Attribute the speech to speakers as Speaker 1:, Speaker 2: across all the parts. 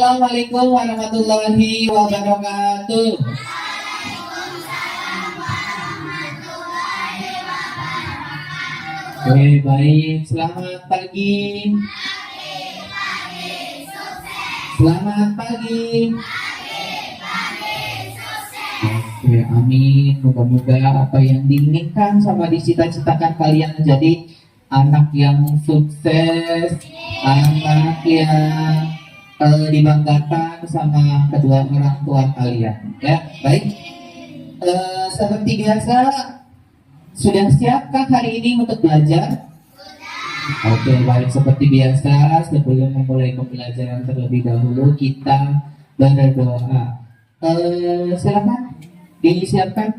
Speaker 1: Assalamualaikum warahmatullahi wabarakatuh. Oke, baik. Selamat pagi. Selamat pagi. Oke, amin. Moga-moga apa yang diinginkan sama dicita-citakan kalian menjadi anak yang sukses, anak yang dibanggakan sama kedua orang tua kalian. Ya, baik. Seperti biasa, sudah siapkah hari ini untuk belajar? Oke, baik. Seperti biasa, sebelum memulai pembelajaran terlebih dahulu kita berdoa. Silakan disiapkan.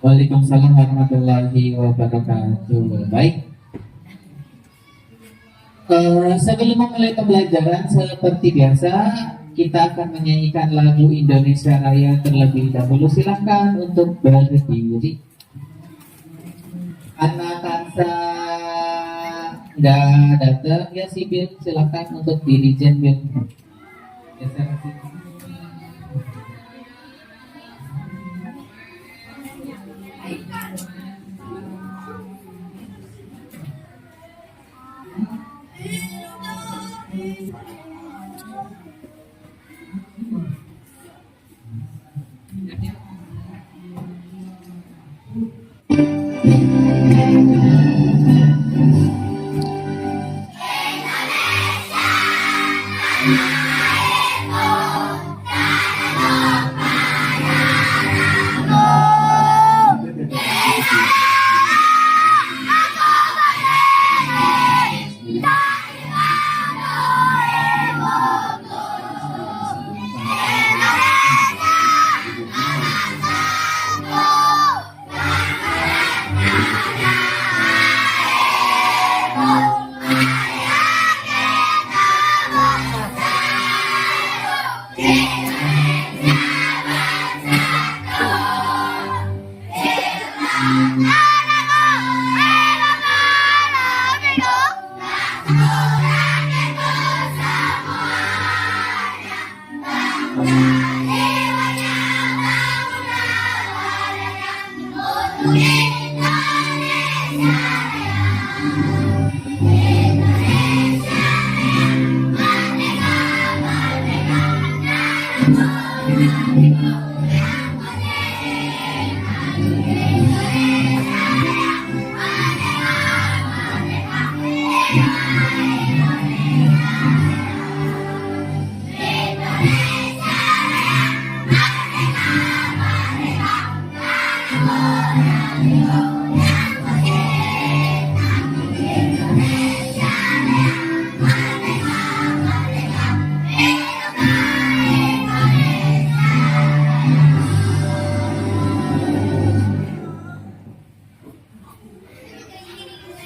Speaker 1: Waalaikumsalam warahmatullahi wabarakatuh. Baik. Sebelum memulai pembelajaran seperti biasa, kita akan menyanyikan lagu Indonesia Raya terlebih dahulu. Silakan untuk berdiri. Anak Kansa nggak datang ya si Bill, silakan untuk dirijen Bill.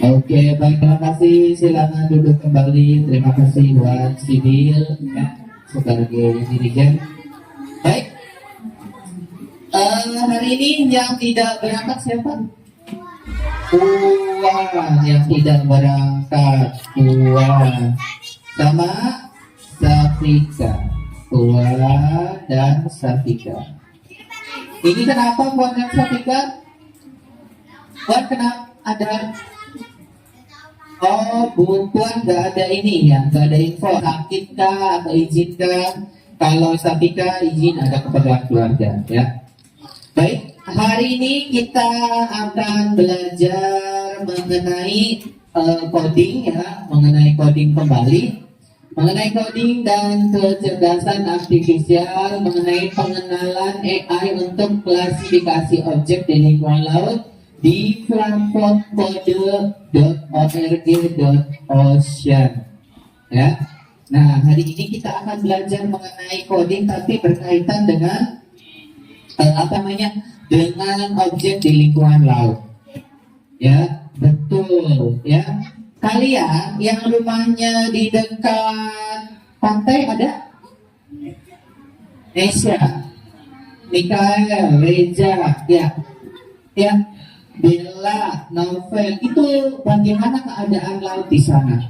Speaker 1: Oke, baik, terima kasih. Silakan duduk kembali. Terima kasih buat Sibil ya, sebagai dirijen. Baik. Hari ini yang tidak berangkat siapa? Yang tidak berangkat. Sama Safika. Puan dan Safika. Ini kenapa Puan dan Safika? Puan kenapa ada? Oh, Bu Puan nggak ada ini ya, nggak ada info sakit kah atau izin kah? Kalau Safika izin ada keperluan keluarga ya. Baik, hari ini kita akan belajar mengenai coding ya, mengenai coding kembali. Mengenai coding dan kecerdasan artifisial, mengenai pengenalan AI untuk klasifikasi objek di lingkungan laut di platform kode.org.ocean ya. Nah, hari ini kita akan belajar mengenai coding tapi berkaitan dengan dengan objek di lingkungan laut ya, betul ya. Kalian yang rumahnya di dekat pantai ada? Nesya, Mikael, Reja, ya, Bella, Novel, itu bagaimana keadaan laut di sana?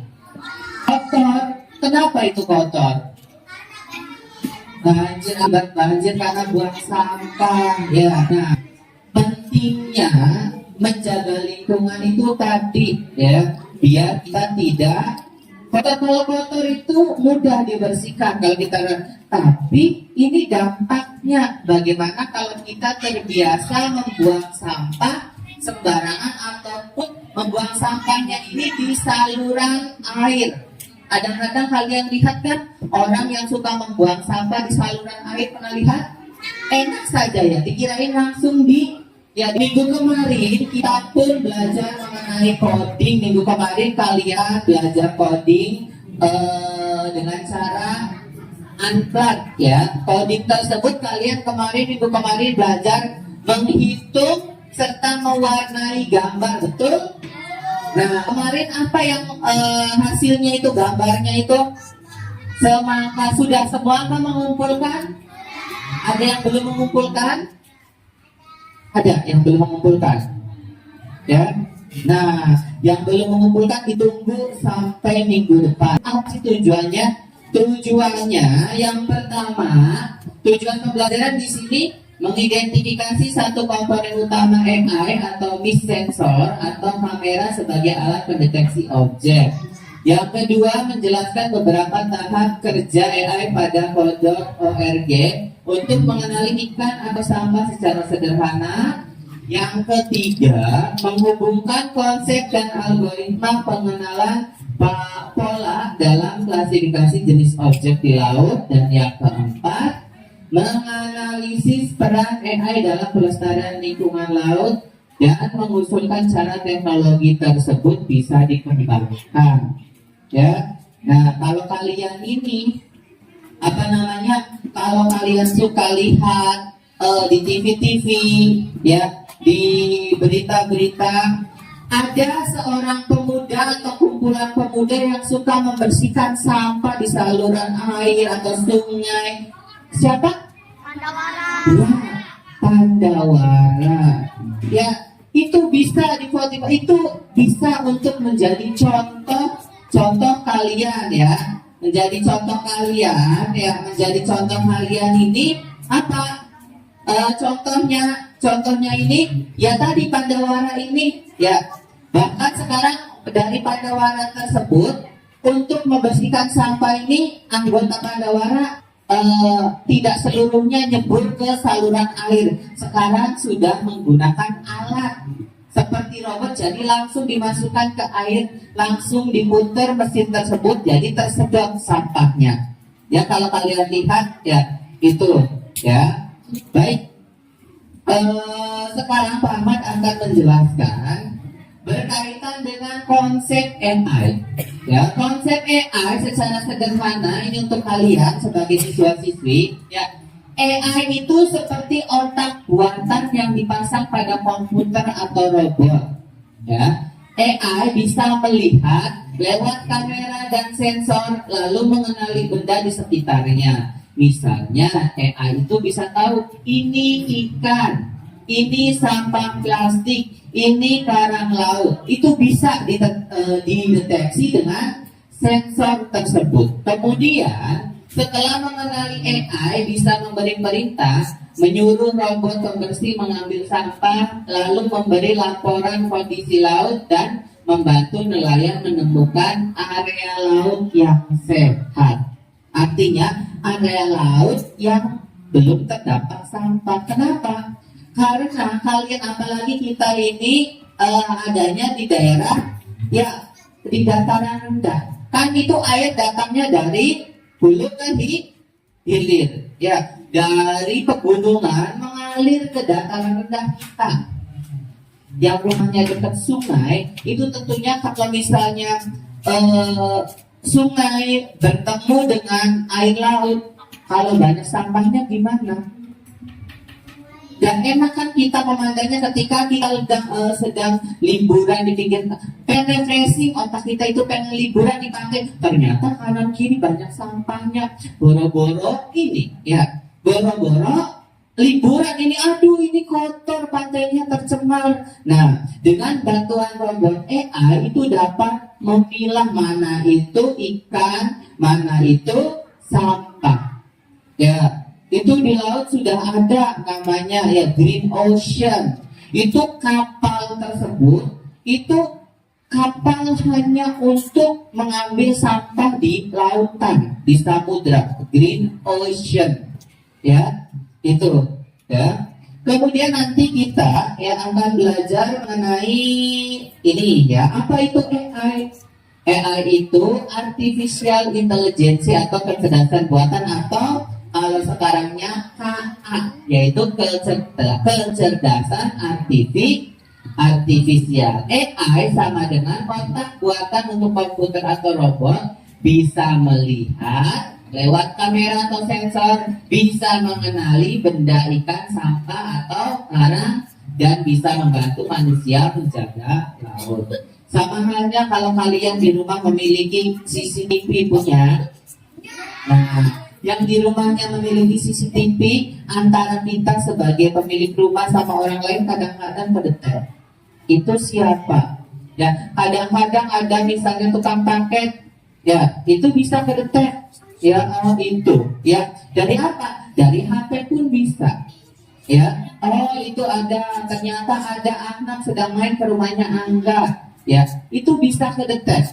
Speaker 1: Kotor. Kenapa itu kotor? Banjir, akibat banjir karena buang sampah, ya. Nah, pentingnya menjaga lingkungan itu tadi, ya. Biar kita tidak kotor. Kalau kotor itu mudah dibersihkan kalau kita, tapi ini dampaknya bagaimana kalau kita terbiasa membuang sampah sembarangan ataupun membuang sampahnya ini di saluran air. Kadang-kadang kalian lihat kan orang yang suka membuang sampah di saluran air, pernah lihat? Enak saja ya, dikirain langsung ya. Minggu kemarin kita pun belajar mengenai coding. Minggu kemarin kalian belajar coding dengan cara unplug ya. Coding tersebut kalian minggu kemarin belajar menghitung serta mewarnai gambar, betul? Nah, kemarin apa yang hasilnya itu, gambarnya itu? Semangat sudah semua kan mengumpulkan? Ada yang belum mengumpulkan? Ada yang belum mengumpulkan, ya. Nah, yang belum mengumpulkan ditunggu sampai minggu depan. Apa sih tujuannya? Tujuannya yang pertama, tujuan pembelajaran di sini mengidentifikasi satu komponen utama AI atau MIS sensor atau kamera sebagai alat pendeteksi objek. Yang kedua, menjelaskan beberapa tahap kerja AI pada kode.org untuk mengenali ikan atau sampah secara sederhana. Yang ketiga, menghubungkan konsep dan algoritma pengenalan pola dalam klasifikasi jenis objek di laut. Dan yang keempat, menganalisis peran AI dalam pelestarian lingkungan laut dan mengusulkan cara teknologi tersebut bisa dikembangkan. Ya, nah kalau kalian ini kalau kalian suka lihat di TV-TV, ya, di berita-berita, ada seorang pemuda atau kumpulan pemuda yang suka membersihkan sampah di saluran air atau sungai. Siapa? Pandawara. Ya, Pandawara. Ya, itu bisa difotografi, itu bisa untuk menjadi contoh kalian ya, menjadi contoh kalian ini apa? Contohnya ini ya tadi Pandawara ini ya. Bahkan sekarang dari Pandawara tersebut untuk membersihkan sampah ini anggota Pandawara tidak seluruhnya nyebur ke saluran air. Sekarang sudah menggunakan alat seperti robot, jadi langsung dimasukkan ke air, langsung diputar mesin tersebut, jadi tersedot sampahnya. Ya, kalau kalian lihat ya itu ya. Baik, sekarang Pak Ahmad akan menjelaskan berkaitan dengan konsep AI. Ya, konsep AI secara sederhana ini untuk kalian sebagai siswa-siswi ya. AI itu seperti otak buatan yang dipasang pada komputer atau robot. Ya, AI bisa melihat lewat kamera dan sensor lalu mengenali benda di sekitarnya. Misalnya AI itu bisa tahu ini ikan, ini sampah plastik, ini karang laut. Itu bisa dideteksi dengan sensor tersebut. Kemudian Setelah mengenali AI, bisa memberi perintah, menyuruh robot pembersih mengambil sampah, lalu memberi laporan kondisi laut dan membantu nelayan menemukan area laut yang sehat. Artinya area laut yang belum terdapat sampah. Kenapa? Karena kalian, apalagi kita ini adanya di daerah ya di dataran rendah. Kan itu air datangnya dari hulu ke hilir. Ya, dari pegunungan mengalir ke dataran rendah kita. Yang rumahnya dekat sungai, itu tentunya kalau misalnya sungai bertemu dengan air laut, kalau banyak sampahnya gimana? Dan enak kan kita memandangnya ketika kita sedang liburan di pinggir, pengen refreshing, otak kita itu pengen liburan di pantai, ternyata kanan kiri banyak sampahnya. Boro-boro ini ya, boro-boro liburan ini, aduh ini kotor, pantainya tercemar. Nah, dengan bantuan robot AI itu dapat memilah mana itu ikan, mana itu sampah. Ya, itu di laut sudah ada namanya ya Green Ocean. Itu kapal tersebut, itu kapal hanya untuk mengambil sampah di lautan, di samudra, Green Ocean. Ya, itu ya. Kemudian nanti kita ya akan belajar mengenai ini ya, apa itu AI? AI itu artificial intelligence atau kecerdasan buatan, atau kalau sekarangnya KA, yaitu kecerdasan artifisial. AI sama dengan otak buatan untuk komputer atau robot, bisa melihat lewat kamera atau sensor, bisa mengenali benda ikan, sampah atau karang, dan bisa membantu manusia menjaga laut. Sama halnya kalau kalian di rumah memiliki CCTV punya, nah yang di rumahnya memiliki CCTV, antara kita sebagai pemilik rumah sama orang lain kadang-kadang kedetek. Itu siapa? Ya, kadang-kadang ada misalnya tukang paket, ya itu bisa kedetek. Ya, itu ya dari apa? Dari HP pun bisa. Ya, oh itu ada, ternyata ada anak sedang main ke rumahnya Angga. Ya, itu bisa kedetek.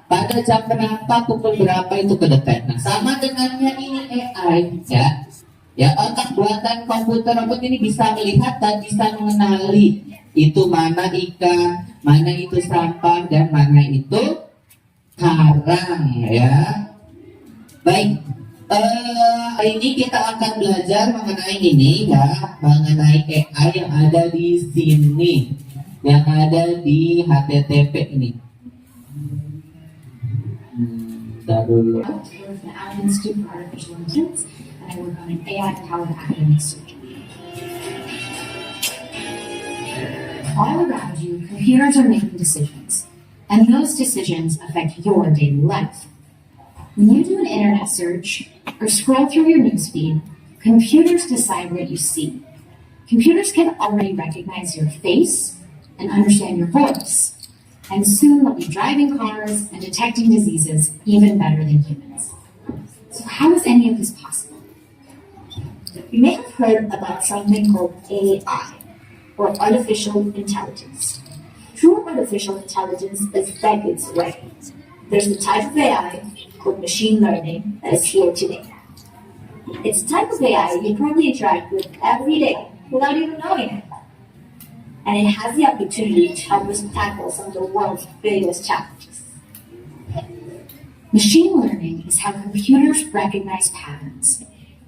Speaker 1: Pada jam berapa, pukul berapa itu kedetek. Nah, sama dengannya ini AI ya. Ya, otak buatan komputer robot ini bisa melihat dan bisa mengenali itu mana ikan, mana itu sampah, dan mana itu karang ya. Baik, ini kita akan belajar mengenai ini ya, mengenai AI yang ada di sini, yang ada di HTTP ini. Dulu.
Speaker 2: Institute for Artificial Intelligence, and I work on an AI-powered academic surgery. All around you, computers are making decisions, and those decisions affect your daily life. When you do an internet search or scroll through your newsfeed, computers decide what you see. Computers can already recognize your face and understand your voice, and soon will be driving cars and detecting diseases even better than humans. So how is any of this possible? You may have heard about something called AI, or artificial intelligence. True artificial intelligence is decades away. There's a type of AI called machine learning that is here today. It's a type of AI you probably interact with every day without even knowing it. And it has the opportunity to help us tackle some of the world's biggest challenges. Machine learning is how computers recognize patterns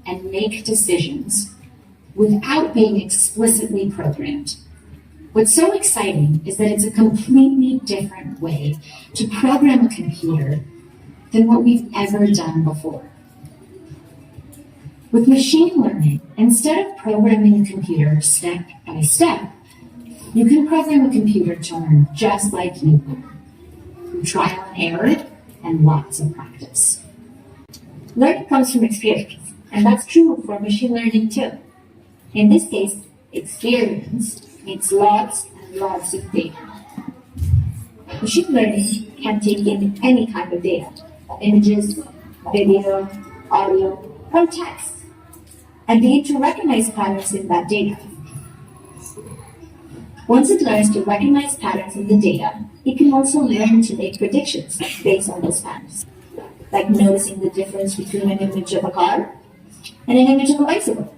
Speaker 2: and make decisions without being explicitly programmed. What's so exciting is that it's a completely different way to program a computer than what we've ever done before. With machine learning, instead of programming a computer step by step, you can program a computer to learn just like you would, through trial and error and lots of practice. Learning comes from experience, and that's true for machine learning too. In this case, experience needs lots and lots of data. Machine learning can take in any kind of data: images, video, audio, or text, and begin to recognize patterns in that data. Once it learns to recognize patterns in the data, it can also learn to make predictions based on those patterns, like noticing the difference between an image of a car and an image of a bicycle.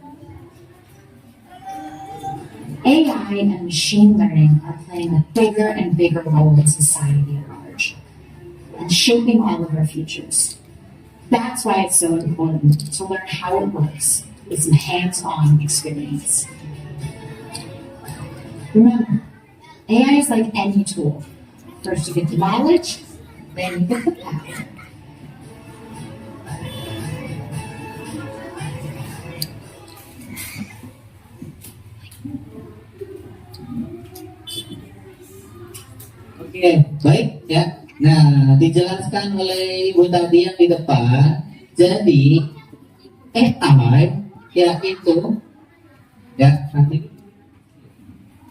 Speaker 2: AI and machine learning are playing a bigger and bigger role in society at large and shaping all of our futures. That's why it's so important to learn how it works with some hands-on experience. Remember, AI is like any tool. First you get the knowledge, then you get the power.
Speaker 1: Oke, baik ya. Nah, dijelaskan oleh Ibu tadi yang di depan. Jadi AI ya itu ya nanti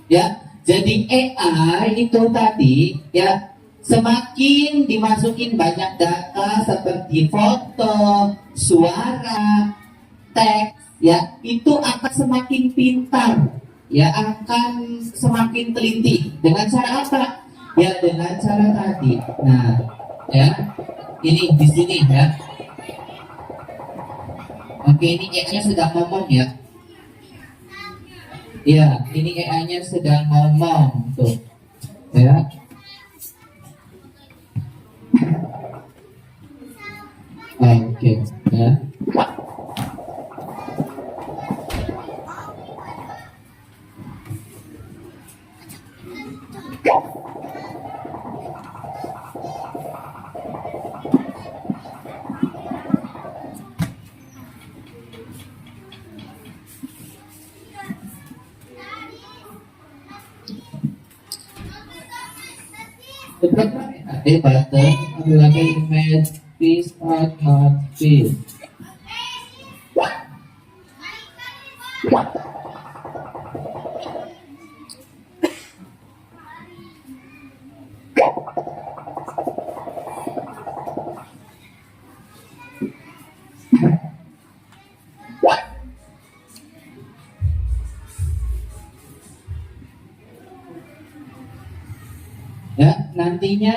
Speaker 1: ya. Jadi AI itu tadi ya semakin dimasukin banyak data seperti foto, suara, teks ya itu akan semakin pintar ya akan semakin teliti dengan cara apa? Ya dengan cara tadi. Nah, ya ini di sini ya. Oke, ini AI-nya sedang ngomong ya. Ya, ini AI-nya sedang ngomong tuh. Ya. Oke, ya. A button like an image piece or not piece. Ya, nantinya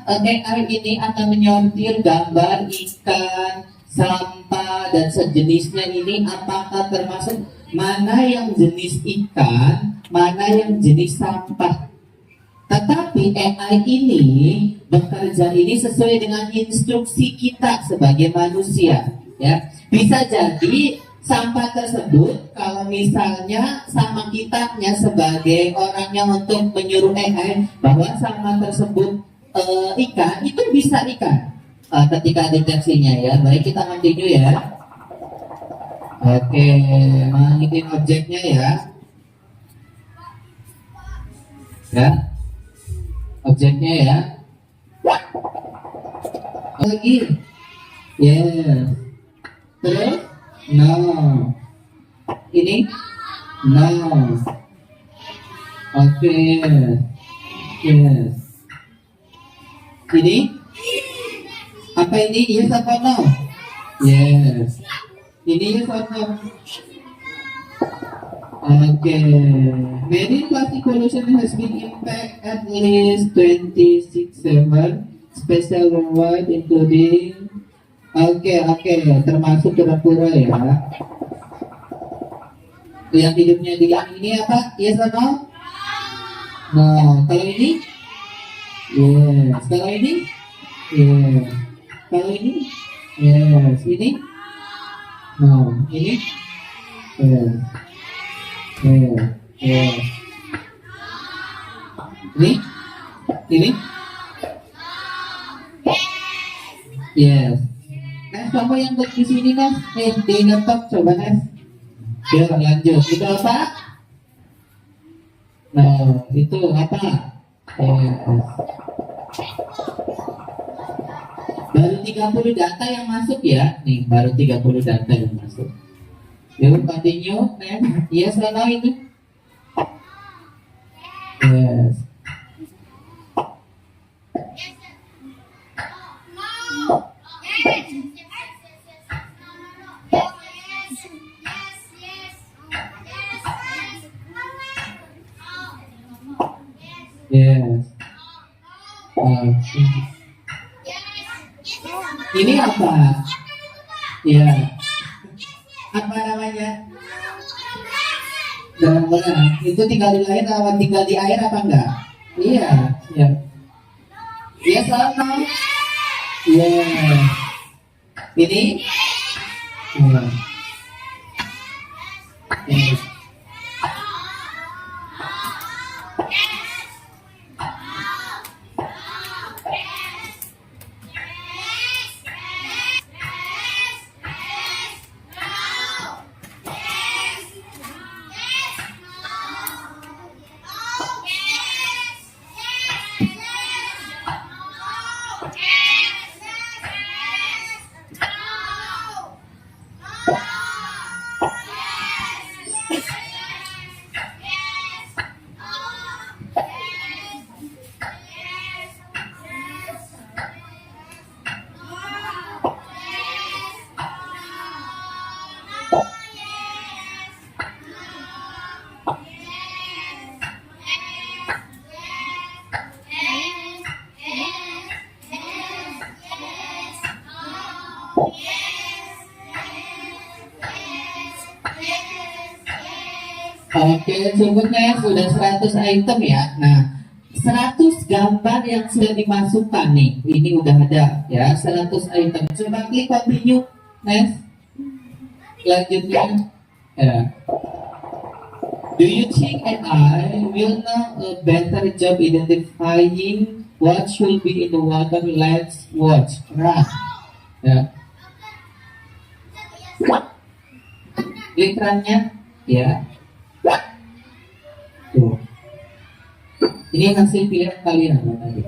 Speaker 1: AI ini akan menyortir gambar ikan, sampah dan sejenisnya ini apakah termasuk mana yang jenis ikan, mana yang jenis sampah. Tetapi AI ini bekerja ini sesuai dengan instruksi kita sebagai manusia. Ya, bisa jadi sampah tersebut kalau misalnya sama kitanya sebagai orangnya untuk menyuruh AI bahwa sampah tersebut ikan itu bisa ikan ketika deteksinya ya. Baik, kita continue ya. Oke, masukin objeknya ya. Ya, objeknya ya. Lagi, yes. Terus. No. Ini? No. Oke. Yes. Ini? Apa ini? Yes atau no? Yes. Ini yes atau no? Okay. Many plastic pollution has been impact at least 26.7 special worldwide including Oke, termasuk kura-kura ya. Yang hidupnya di yang ini apa? Yes atau no? No. Kalau ini? Yes. Kalau ini? Yes. Kalau ini? Yes. Ini? No. Ini? Yes. Yes. Yes. Ini? Ini? Yes. Nes, kamu yang di sini Nes, di laptop coba Nes. Biar lanjut. Itu apa? Nah, itu apa? Baru 30 data yang masuk ya. Nih, baru 30 data yang masuk. Yuk, continue Nes. Yes atau no ini? Yes. Yes. Oke. Ini apa? Ya. Apa namanya? Benar. Itu tinggal di air apa tinggal di air apa enggak? Iya. Ya. Yes or no? Yeah. Ini? Yeah. Yes. Oke, cukup sudah 100 item ya. Nah, 100 gambar yang sudah dimasukkan nih. Ini udah ada ya, 100 item. Coba klik continue, next. Selanjutnya, ya. Do you think AI will know a better job identifying what should be in the water? Let's watch. Right. Ya. Klik runnya, ya. Tuh. Ini hasil pilihan kalian tadi.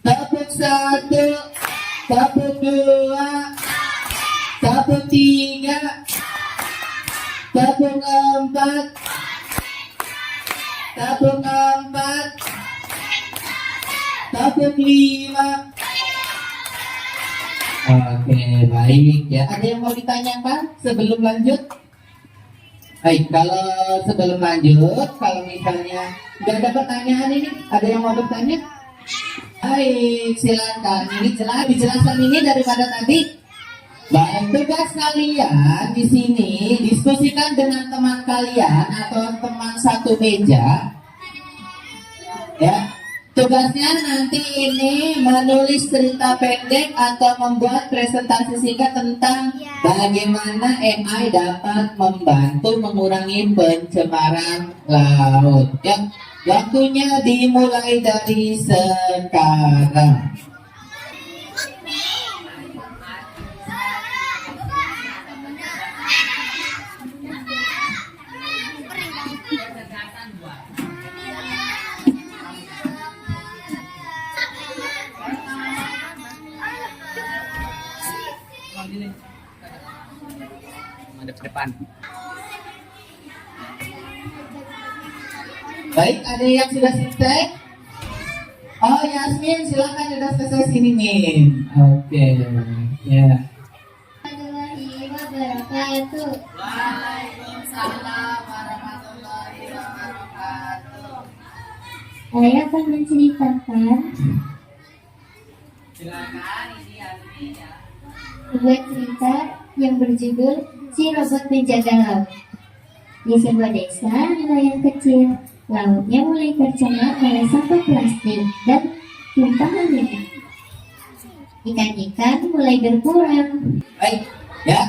Speaker 1: Tepuk 1, tepuk 2, tepuk 3, tepuk 4, tepuk 4, tepuk 5. Oke, baik ya. Ada yang mau ditanyakan sebelum lanjut? Baik, kalau sebelum lanjut, kalau misalnya nggak ada pertanyaan ini, ada yang mau bertanya? Baik, silakan. Ini dijelaskan ini daripada tadi. Baik, tugas kalian di sini diskusikan dengan teman kalian atau teman satu meja. Ya, tugasnya nanti ini menulis cerita pendek atau membuat presentasi singkat tentang bagaimana AI dapat membantu mengurangi pencemaran laut. Ya. Waktunya dimulai dari sekarang.
Speaker 3: Ada ke depan.
Speaker 1: Baik, ada yang sudah selesai? Oh, Yasmin, silakan sudah selesai sini, Min. Oke, ya.
Speaker 4: Warahmatullahi wabarakatuh.
Speaker 1: Waalaikumsalam warahmatullahi wabarakatuh.
Speaker 4: Saya akan menceritakan
Speaker 1: Silakan, ini artinya.
Speaker 4: sebuah cerita yang berjudul Si Robot Penjaga Laut. Di sebuah desa nelayan kecil, lautnya mulai tercemar oleh sampah plastik dan tumpahan minyak. Ikan-ikan mulai berkurang.
Speaker 1: Baik, ya.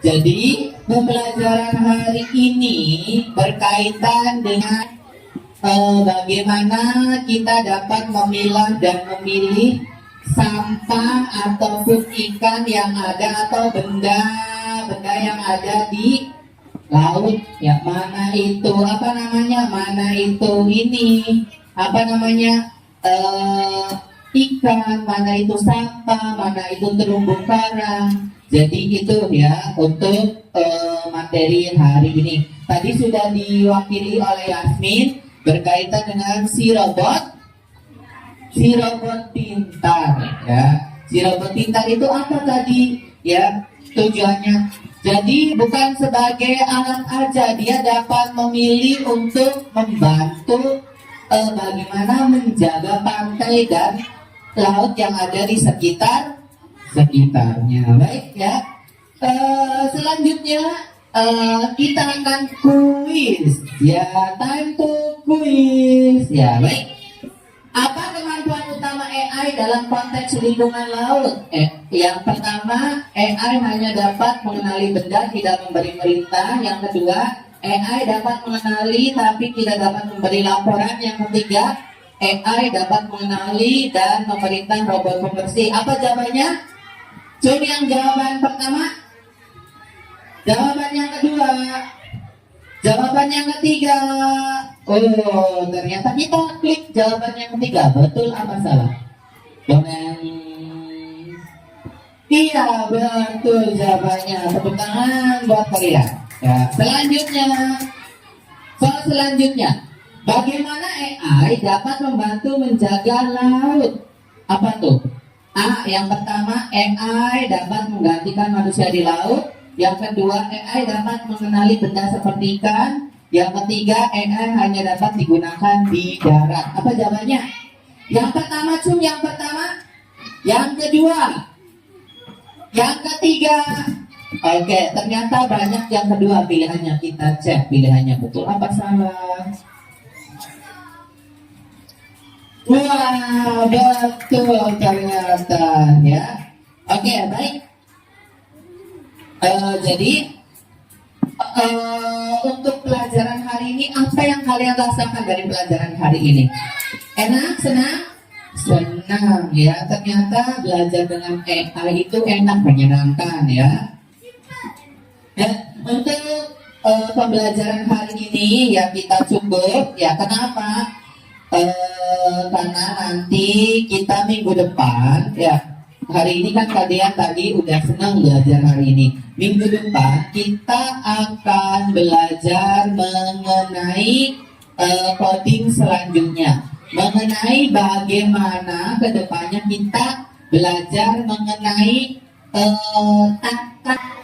Speaker 1: Jadi pembelajaran hari ini berkaitan dengan bagaimana kita dapat memilah dan memilih sampah ataupun ikan yang ada atau benda yang ada di laut, ya mana itu apa namanya, mana itu ini apa namanya ikan, mana itu sampah, mana itu terumbu karang. Jadi itu ya untuk materi hari ini. Tadi sudah diwakili oleh Yasmin berkaitan dengan si robot pintar ya. Si robot pintar itu apa tadi ya tujuannya? Jadi bukan sebagai alat aja, dia dapat memilih untuk membantu bagaimana menjaga pantai dan laut yang ada di sekitarnya. Baik ya. Selanjutnya kita akan kuis ya, time to quiz ya. Baik. Apa kemampuan utama AI dalam konteks lingkungan laut? Yang pertama, AI hanya dapat mengenali benda, tidak memberi perintah. Yang kedua, AI dapat mengenali tapi tidak dapat memberi laporan. Yang ketiga, AI dapat mengenali dan memerintah robot pembersih. Apa jawabannya? Coba yang jawaban pertama. Jawaban yang kedua. Jawaban yang ketiga. Oh, ternyata kita klik jawaban yang ketiga. Betul apa salah? Komen. Iya, betul jawabannya. Tepuk tangan buat kalian. Ya, selanjutnya. Soal selanjutnya. Bagaimana AI dapat membantu menjaga laut? Apa tuh? A, yang pertama, AI dapat menggantikan manusia di laut. Yang kedua, AI dapat mengenali benda seperti ikan. Yang ketiga, AI hanya dapat digunakan di darat. Apa jawabannya? Yang pertama, Cum, yang pertama. Yang kedua. Yang ketiga. Oke, ternyata banyak yang kedua pilihannya. Kita cek pilihannya betul apa salah. Wah, betul ternyata ya. Oke, baik. Jadi untuk pelajaran hari ini, apa yang kalian rasakan dari pelajaran hari ini? Enak, senang? Senang ya. Ternyata belajar dengan AI itu enak, menyenangkan ya. Ya, untuk pembelajaran hari ini ya kita cukup ya. Kenapa? Karena nanti kita minggu depan ya. Hari ini kan kalian tadi udah senang belajar hari ini. Minggu depan kita akan belajar mengenai coding selanjutnya. Mengenai bagaimana kedepannya kita belajar mengenai tata